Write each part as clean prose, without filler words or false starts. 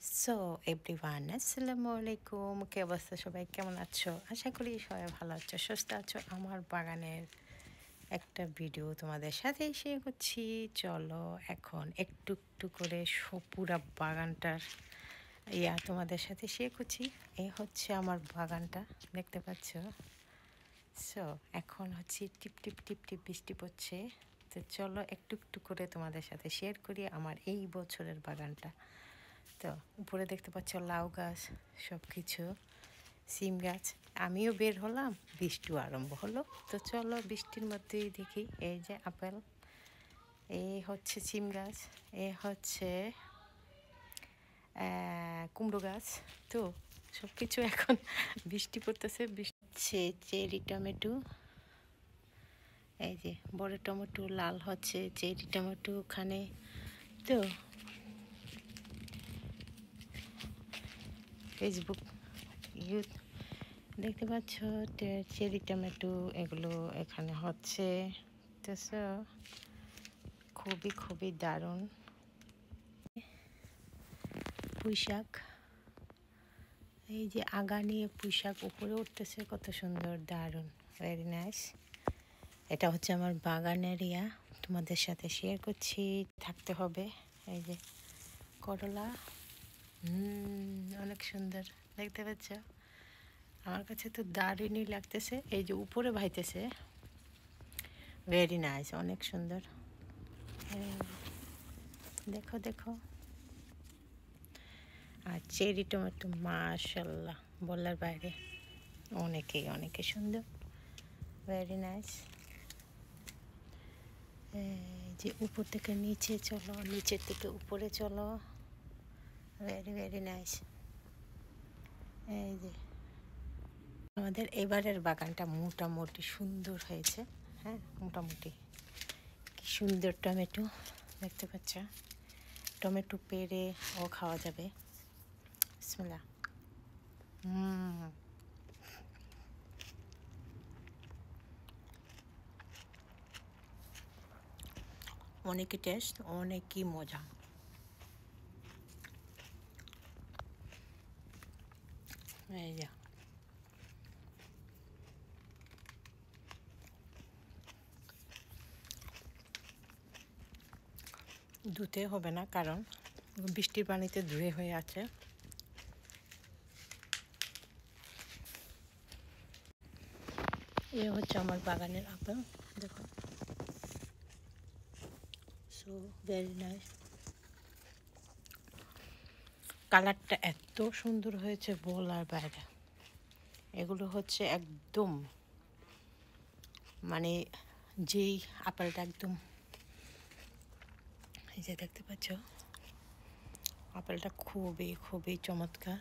So everyone আসসালামু আলাইকুম, কি অবস্থা? সবাই কেমন আছো? আশা করি সবাই ভালো আছো, সুস্থ আছো। আমার বাগানের একটা ভিডিও তোমাদের সাথে শেয়ার করছি। চলো এখন একটু একটু করে পুরা বাগানটার তোমাদের সাথে শেয়ার করছি। এই হচ্ছে আমার বাগানটা, দেখতে পাচ্ছ। সো এখন হচ্ছে টিপ টিপ টিপ টিপ বৃষ্টি পড়ছে। তো চলো একটু একটু করে তোমাদের সাথে শেয়ার করি আমার এই বছরের বাগানটা। তো উপরে দেখতে পাচ্ছ লাউ গাছ, সব কিছু, সিম গাছ। আমিও বের হলাম, বৃষ্টিও আরম্ভ হলো। তো চলো বৃষ্টির মধ্যেই দেখি। এই যে আপেল, এই হচ্ছে সিম গাছ, এই হচ্ছে কুমড়ো গাছ। তো সব কিছু এখন বৃষ্টি পড়তেছে। বৃষ্টি হচ্ছে চেরি টমেটো, এই যে বড় টমেটো লাল হচ্ছে, চেরি টমেটো ওখানে। তো ফেসবুক ইউথ দেখতে পাচ্ছ চেরি টমেটো, এগুলো এখানে হচ্ছে। তো খুবই খুবই দারুণ। পুঁইশাক, এই যে আগা নিয়ে পুঁইশাক উপরে উঠতেছে, কত সুন্দর, দারুণ, ভেরি নাইস। এটা হচ্ছে আমার বাগানের তোমাদের সাথে শেয়ার করছি, থাকতে হবে। এই যে করলা, অনেক সুন্দর, দেখতে পাচ্ছ। আমার কাছে তো দারুণই লাগতেছে। এই যে উপরে ভাইতেছে, ভেরি নাইস, অনেক সুন্দর। দেখো দেখো। আর চেরি টমেটো মাশাল্লাহ বলার বাইরে, অনেকে সুন্দর, ভেরি নাইস। যে উপর থেকে নিচে চলো, নিচের থেকে উপরে চলো, ভেরি ভেরি নাইস। এই যে আমাদের এবারের বাগানটা মোটামুটি সুন্দর হয়েছে। হ্যাঁ, মোটামুটি কি সুন্দর টমেটো, দেখতে পাচ্ছ। টমেটো পেড়ে ও খাওয়া যাবে। বিসমিল্লাহ। অনেকই টেস্ট, অনেকই মজা। এই যে ধুতে হবে না, কারণ বৃষ্টির পানিতে ধুয়ে হয়ে আছে। এ হচ্ছে আমার বাগানের আপেল, দেখো। সো ভেরি নাইস, কালারটা এত সুন্দর হয়েছে বলার বাইরে। এগুলো হচ্ছে একদম, মানে যেই আপেলটা একদম, এই যে দেখতে পাচ্ছ, আপেলটা খুবই খুবই চমৎকার।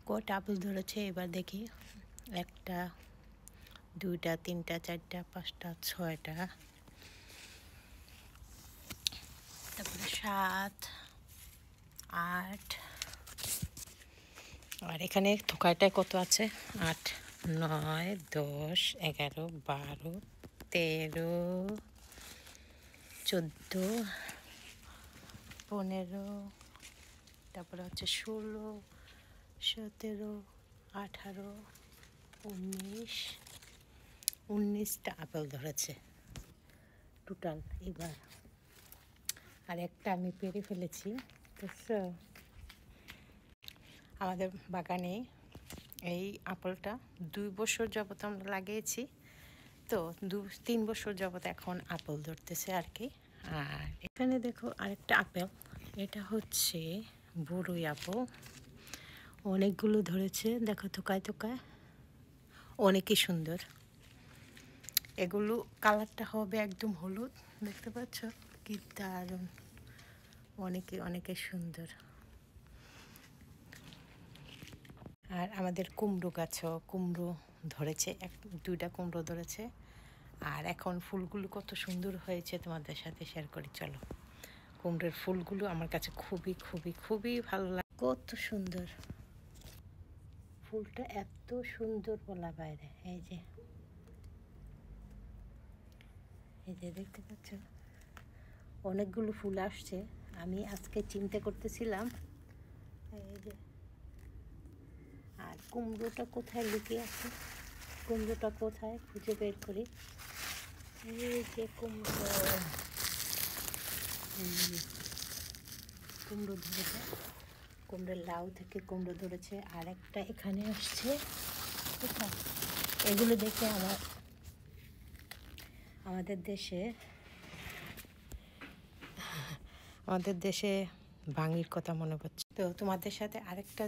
কয়টা আপেল ধরেছে এবার দেখি? একটা, দুইটা, তিনটা, চারটা, পাঁচটা, ছয়টা, তারপরে 7, 8, আর এখানে থোকাটায় কত আছে? 8, 9, 10, 11, 12, 13, 14, 15, তারপরে হচ্ছে 16, 17, 18, 19টা আপেল ধরেছে টোটাল এবার। আর একটা আমি পেরে ফেলেছি। তো আমাদের বাগানে এই আপেলটা 2 বছর যাবত আমরা লাগিয়েছি। তো 2-3 বছর যাবত এখন আপেল ধরতেছে আর কি। আর এখানে দেখো আরেকটা আপেল, এটা হচ্ছে বড়ই আপেল, অনেকগুলো ধরেছে, দেখো থোকায় থোকায়, অনেকই সুন্দর। এগুলো কালারটা হবে একদম হলুদ, দেখতে পাচ্ছ কি দারুণ, অনেকে সুন্দর। আর আমাদের কুমড়ো গাছও কুমড়ো ধরেছে, 2টা কুমড়ো ধরেছে। আর এখন ফুলগুলো কত সুন্দর হয়েছে তোমাদের সাথে শেয়ার করি, চলো। কুমড়োর ফুলগুলো আমার কাছে খুবই খুবই খুবই ভালো লাগে, কত সুন্দর ফুলটা, এত সুন্দর বলা বাইরে। এই যে দেখতে পাচ্ছ, অনেকগুলো ফুল আসছে। আমি আজকে চিন্তা করতেছিলাম এই যে, আর কুমড়োটা কোথায় লুকিয়ে আছে, কুমড়োটা কোথায় খুঁজে বের করি। এই যে কুমড়ো, কুমড়ো ধরেছে, কুমড়োর লাউ থেকে কুমড়ো ধরেছে, আর একটা এখানে আসছে। কোথায় এগুলো দেখে আমাদের দেশে ভাঙির কথা মনে পড়ছে। তো তোমাদের সাথে আরেকটা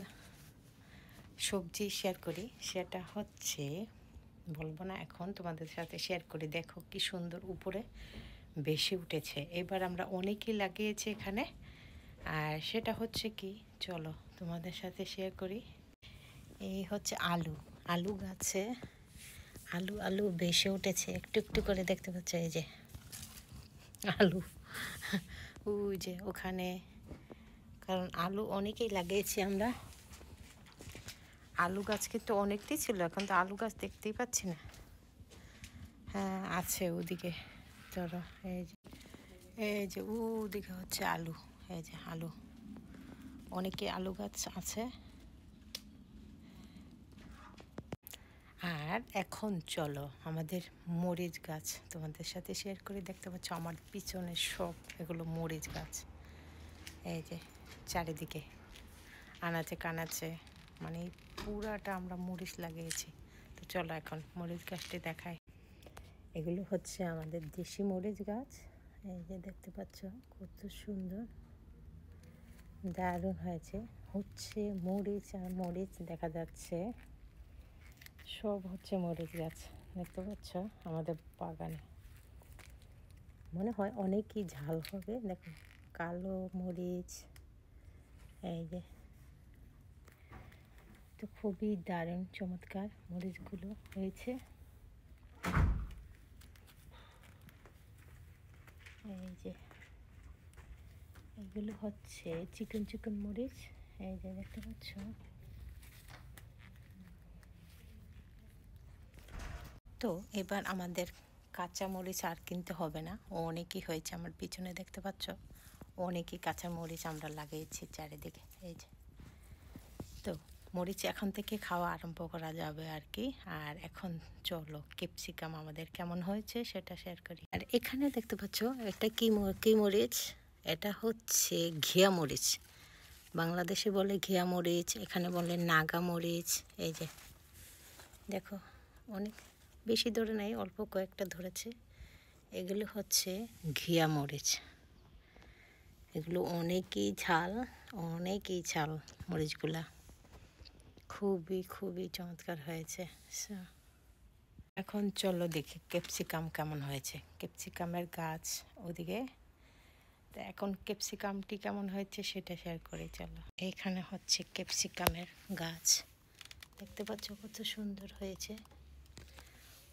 সবজি শেয়ার করি, সেটা হচ্ছে বলবো না এখন, তোমাদের সাথে শেয়ার করি। দেখো কি সুন্দর উপরে বেশি উঠেছে, এবার আমরা অনেকই লাগিয়েছি এখানে। আর সেটা হচ্ছে কি, চলো তোমাদের সাথে শেয়ার করি। এই হচ্ছে আলু, আলু গাছে আলু বেশি উঠেছে, একটু একটু করে দেখতে পাচ্ছ। এই যে আলু, ওই যে ওখানে, কারণ আলু অনেকেই লাগিয়েছি আমরা। আলু গাছ কিন্তু অনেকটাই ছিল, এখন তো আলু গাছ দেখতেই পাচ্ছি না। হ্যাঁ আছে ওদিকে, ধরো এই যে ওদিকে হচ্ছে আলু, এই যে আলু, অনেকে আলু গাছ আছে। আর এখন চলো আমাদের মরিচ গাছ তোমাদের সাথে শেয়ার করে। দেখতে পাচ্ছ আমার পিছনে সব এগুলো মরিচ গাছ, এই যে চারিদিকে আনাচে কানাচে, মানে পুরাটা আমরা মরিচ লাগিয়েছি। তো চলো এখন মরিচ গাছটি দেখাই। এগুলো হচ্ছে আমাদের দেশি মরিচ গাছ, এই যে দেখতে পাচ্ছ কত সুন্দর, দারুণ হয়েছে। হচ্ছে মরিচ আর মরিচ দেখা যাচ্ছে, সব হচ্ছে মরিচ গাছ। দেখতে পাচ্ছ আমাদের বাগানে, মনে হয় অনেকই ঝাল হবে। দেখো কালো মরিচ, এই যে, তো খুবই দারুণ চমৎকার মরিচগুলো হয়েছে। এই যে এগুলো হচ্ছে চিকন চিকন মরিচ, এই যে দেখতে পাচ্ছ। তো এবার আমাদের কাঁচা মরিচ আর কিনতে হবে না, অনেকই হয়েছে আমার পিছনে দেখতে পাচ্ছ, অনেকই কাঁচা মরিচ আমরা লাগিয়েছি চারিদিকে। এই যে, তো মরিচ এখন থেকে খাওয়া আরম্ভ করা যাবে আর কি। আর এখন চলো ক্যাপসিকাম আমাদের কেমন হয়েছে সেটা শেয়ার করি। আর এখানে দেখতে পাচ্ছ এটা কি মরিচ, এটা হচ্ছে ঘিয়া মরিচ, বাংলাদেশে বলে ঘিয়া মরিচ, এখানে বলে নাগা মরিচ। এই যে দেখো অনেক বেশি ধরে নাই, অল্প কয়েকটা ধরেছে। এগুলো হচ্ছে ঘিয়া মরিচ, এগুলো অনেকই ঝাল, অনেকই ঝাল মরিচগুলা, খুবই খুবই চমৎকার হয়েছে। এখন চলো দেখি ক্যাপসিকাম কেমন হয়েছে। ক্যাপসিকামের গাছ ওদিকে, তো এখন ক্যাপসিকামটি কেমন হয়েছে সেটা শেয়ার করি চলো। এইখানে হচ্ছে ক্যাপসিকামের গাছ, দেখতে পাচ্ছ কত সুন্দর হয়েছে,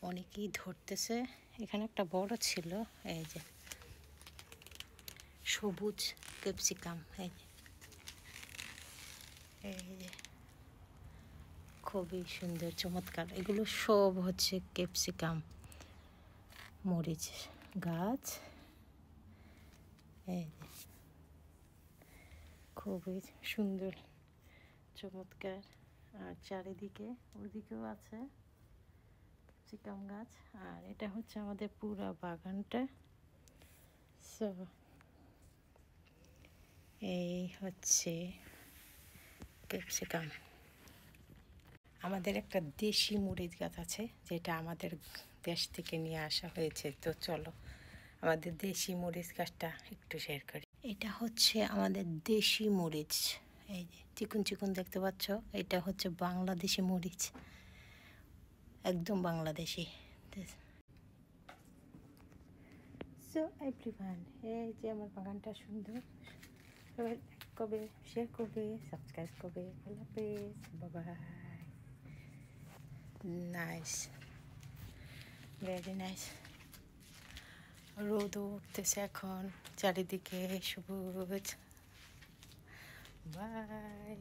অনেকেই ধরতেছে। এখানে একটা বড় ছিল, এই যে সবুজ ক্যাপসিকাম, এই যে খুবই সুন্দর চমৎকার। এগুলো সব হচ্ছে ক্যাপসিকাম মরিচ গাছ, এই যে খুবই সুন্দর চমৎকার। আর চারিদিকে ওদিকেও আছে ক্যাপসিকাম গাছ, আর এটা হচ্ছে আমাদের পুরো বাগানটা। সো এই হচ্ছে ক্যাপসিকাম। আমাদের একটা দেশি মরিচ গাছ আছে, যেটা আমাদের দেশ থেকে নিয়ে আসা হয়েছে। তো চলো আমাদের দেশি মরিচ গাছটা একটু শেয়ার করি। এটা হচ্ছে আমাদের দেশি মরিচ, এই যে চিকন চিকন দেখতে পাচ্ছ, এটা হচ্ছে বাংলাদেশি মরিচ, একদম বাংলাদেশি। সো এভরিওয়ান, এই যে আমার বাগানটা সুন্দর, সবাই কবে শেয়ার করবে, সাবস্ক্রাইব করবে, আল্লাহ হাফেজ, বাই। Nice, very nice. রোদও উঠতেছে এখন, চারিদিকে সবুজ। বাই।